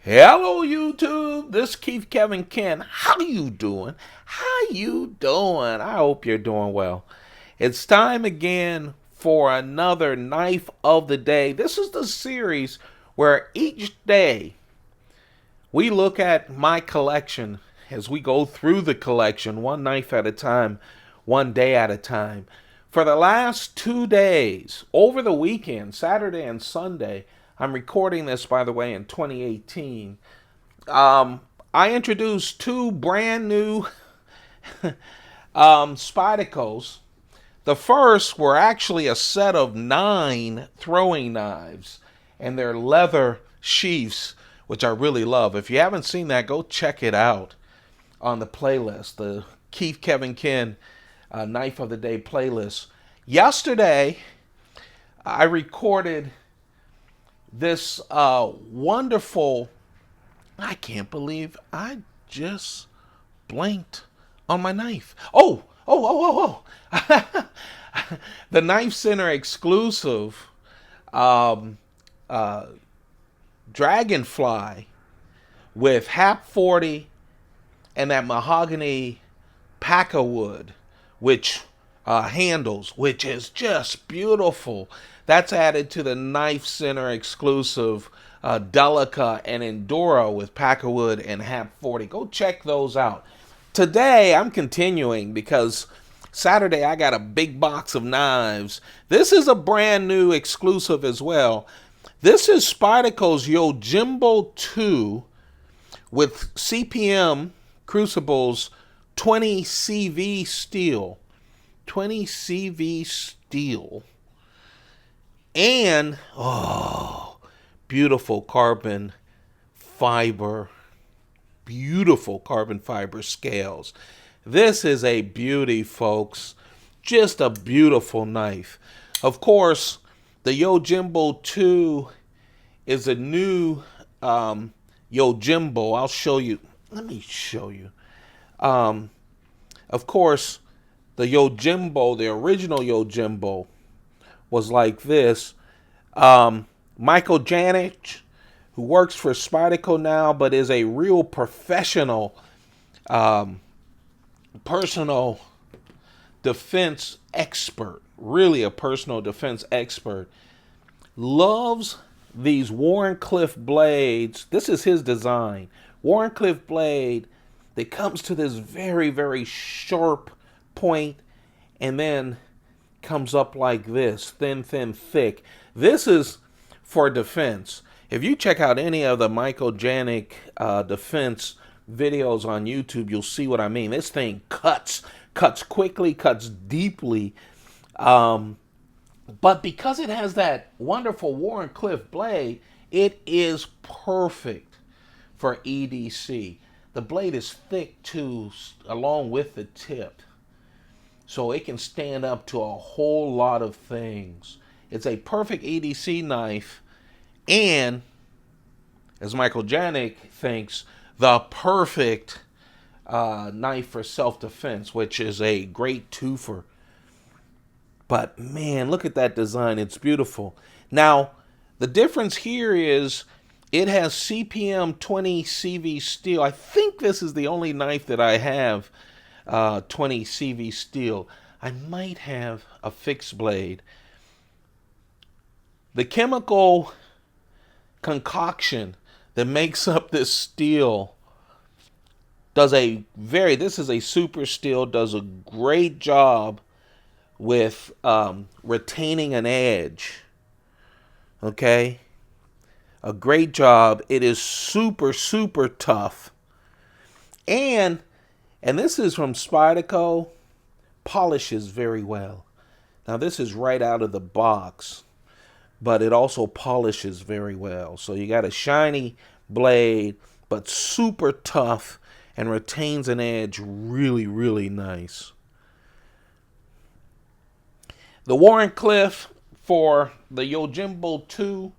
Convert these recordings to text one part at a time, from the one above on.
Hello YouTube, this is Keith Kevin Ken. How you doing? How you doing? I hope you're doing well. It's time again for another knife of the day. This is the series where each day we look at my collection as we go through the collection, one knife at a time, one day at a time. For the last 2 days, over the weekend, Saturday and Sunday, I'm recording this, by the way, in 2018. I introduced two brand new Spydercos. The first were actually a set of 9 throwing knives, and they're leather sheaths, which I really love. If you haven't seen that, go check it out on the playlist, the Keith Kevin Ken Knife of the Day playlist. Yesterday, I recorded this wonderful. I can't believe I just blinked on my knife. The Knife Center exclusive um, uh, Dragonfly with Hap 40 and that mahogany packer wood, which handles, which is just beautiful. That's added to the Knife Center exclusive Delica and Enduro with packer wood and Hap 40. Go check those out. Today I'm continuing because Saturday I got a big box of knives. This is a brand new exclusive as well. This is Spyderco's Yojimbo 2 with CPM Crucibles 20CV steel. 20CV steel. And, beautiful carbon fiber. Beautiful carbon fiber scales. This is a beauty, folks. Just a beautiful knife. Of course, the Yojimbo 2 is a new Yojimbo. I'll show you. Let me show you. Of course, the Yojimbo, the original Yojimbo, was like this. Michael Janik, who works for Spyderco now, but is a real professional, personal defense expert, really a personal defense expert, loves these Wharncliffe blades. This is his design. Wharncliffe blade that comes to this very, very sharp point and then comes up like this, thin, thin, thick. This is for defense. If you check out any of the Michael Janik defense videos on YouTube, you'll see what I mean. This thing cuts quickly, cuts deeply. But because it has that wonderful Wharncliffe blade, it is perfect for EDC. The blade is thick too, along with the tip. So it can stand up to a whole lot of things. It's a perfect EDC knife, and as Michael Janik thinks, the perfect knife for self-defense, which is a great twofer. But man, look at that design. It's beautiful. Now, the difference here is it has CPM 20CV steel. I think this is the only knife that I have 20CV steel. I might have a fixed blade. The chemical concoction that makes up this steel does this is a super steel, does a great job with retaining an edge. Okay? A great job. It is super, super tough. And this is from Spyderco, polishes very well. Now this is right out of the box, but it also polishes very well. So you got a shiny blade, but super tough and retains an edge really, really nice. The Wharncliffe for the Yojimbo 2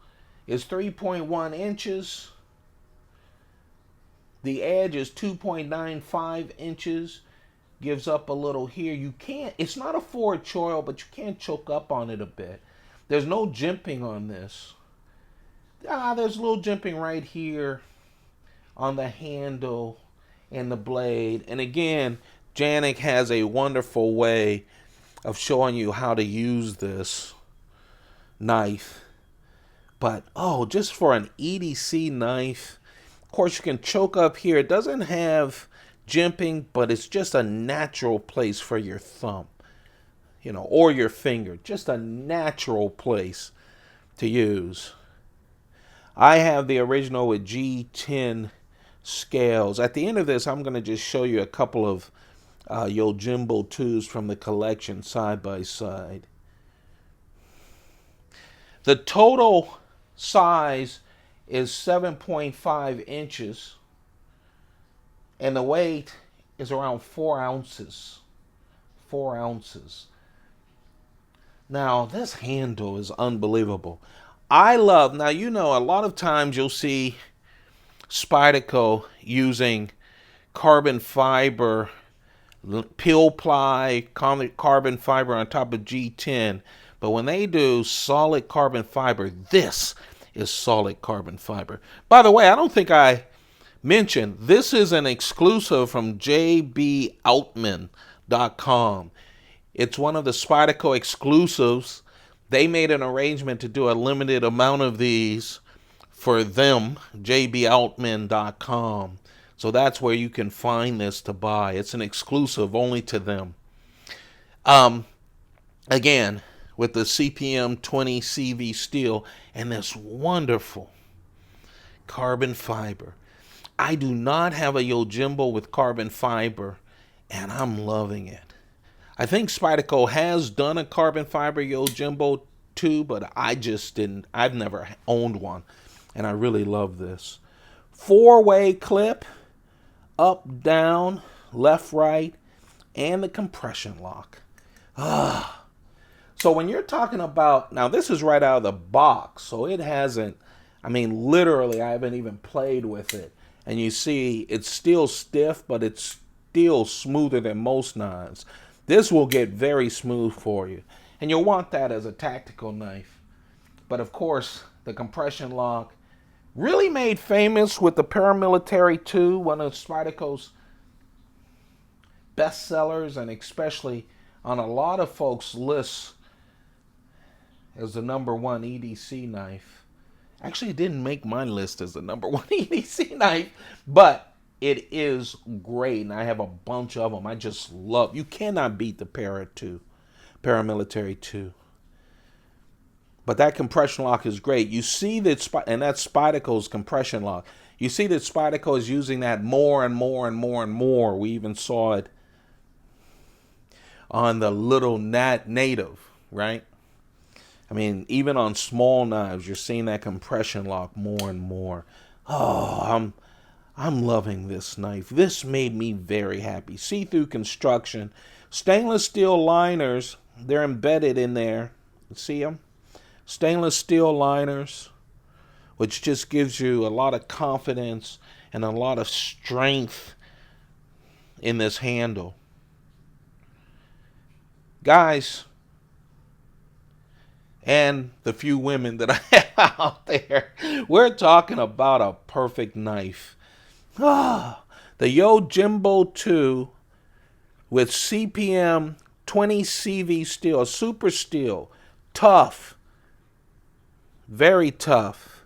is 3.1 inches. The edge is 2.95 inches. Gives up a little here. You can't, it's not a forward choil, but you can choke up on it a bit. There's no jimping on this. There's a little jimping right here. on the handle and the blade. And again, Janik has a wonderful way of showing you how to use this knife. But oh, just for an EDC knife, of course you can choke up here. It doesn't have jimping, but it's just a natural place for your thumb, or your finger. Just a natural place to use. I have the original with G10 scales. At the end of this, I'm going to just show you a couple of Yojimbo 2s from the collection side by side. The total size is 7.5 inches, and the weight is around 4 ounces. 4 ounces. Now, this handle is unbelievable. I love, now a lot of times you'll see Spyderco using carbon fiber, peel ply, carbon fiber on top of G10. But when they do solid carbon fiber, this is solid carbon fiber. By the way, I don't think I mentioned, this is an exclusive from jboutman.com. It's one of the Spyderco exclusives. They made an arrangement to do a limited amount of these for them, jboutman.com. So that's where you can find this to buy. It's an exclusive only to them. Again, with the CPM 20CV steel and this wonderful carbon fiber. I do not have a Yojimbo with carbon fiber, and I'm loving it. I think Spyderco has done a carbon fiber Yojimbo too, but I just didn't. I've never owned one, and I really love this. 4-way clip, up, down, left, right, and the compression lock. So when you're talking about, now this is right out of the box, so it hasn't, literally I haven't even played with it. And you see it's still stiff, but it's still smoother than most knives. This will get very smooth for you. And you'll want that as a tactical knife. But of course, the compression lock, really made famous with the Paramilitary 2, one of Spyderco's best sellers, and especially on a lot of folks' lists as the #1 EDC knife. Actually, it didn't make my list as the #1 EDC knife, but it is great, and I have a bunch of them. I just love. You cannot beat the Paramilitary 2. But that compression lock is great. You see that, and that's Spyderco's compression lock. You see that Spyderco is using that more and more and more and more. We even saw it on the little native, right? Even on small knives, you're seeing that compression lock more and more. Oh, I'm loving this knife. This made me very happy. See-through construction. Stainless steel liners, they're embedded in there. See them? Stainless steel liners, which just gives you a lot of confidence and a lot of strength in this handle. Guys, and the few women that I have out there, we're talking about a perfect knife. The Yojimbo 2 with CPM 20CV steel, super steel, tough, very tough,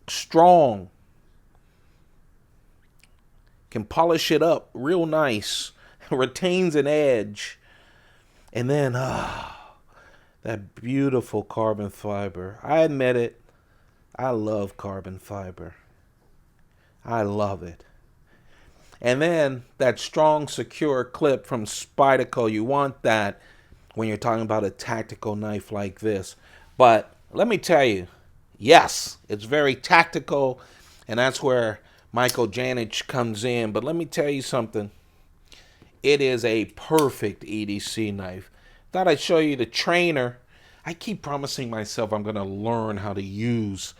strong, can polish it up real nice, retains an edge. And then, that beautiful carbon fiber. I admit it, I love carbon fiber. I love it. And then that strong, secure clip from Spyderco. You want that when you're talking about a tactical knife like this. But let me tell you, yes, it's very tactical, and that's where Michael Janich comes in. But let me tell you something. It is a perfect EDC knife. Thought I'd show you the trainer. I keep promising myself I'm going to learn how to use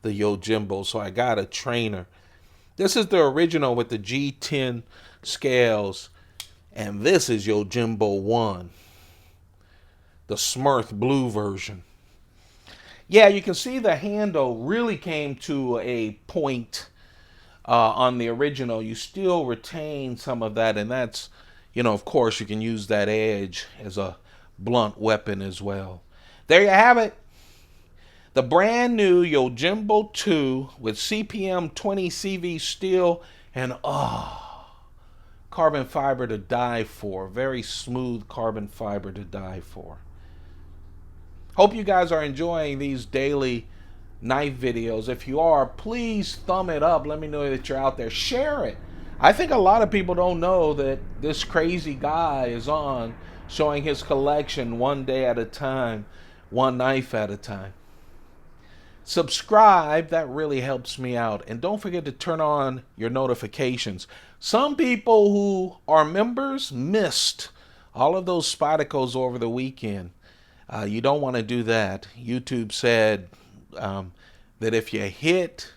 the Yojimbo, so I got a trainer. This is the original with the G10 scales, and this is Yojimbo 1, the Smurf blue version. Yeah, you can see the handle really came to a point on the original. You still retain some of that, and that's, of course, you can use that edge as a blunt weapon as well. There you have it. The brand new Yojimbo 2 with CPM 20CV steel and carbon fiber to die for. Very smooth carbon fiber to die for. Hope you guys are enjoying these daily knife videos. If you are, please thumb it up. Let me know that you're out there. Share it. I think a lot of people don't know that this crazy guy is on showing his collection one day at a time, one knife at a time. Subscribe, that really helps me out. And don't forget to turn on your notifications. Some people who are members missed all of those Spidicles over the weekend. You don't want to do that. YouTube said that if you hit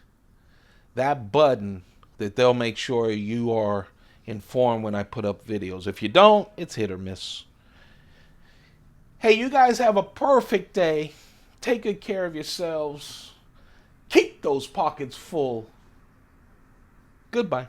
that button, that they'll make sure you are informed when I put up videos. If you don't, it's hit or miss. Hey, you guys have a perfect day. Take good care of yourselves. Keep those pockets full. Goodbye.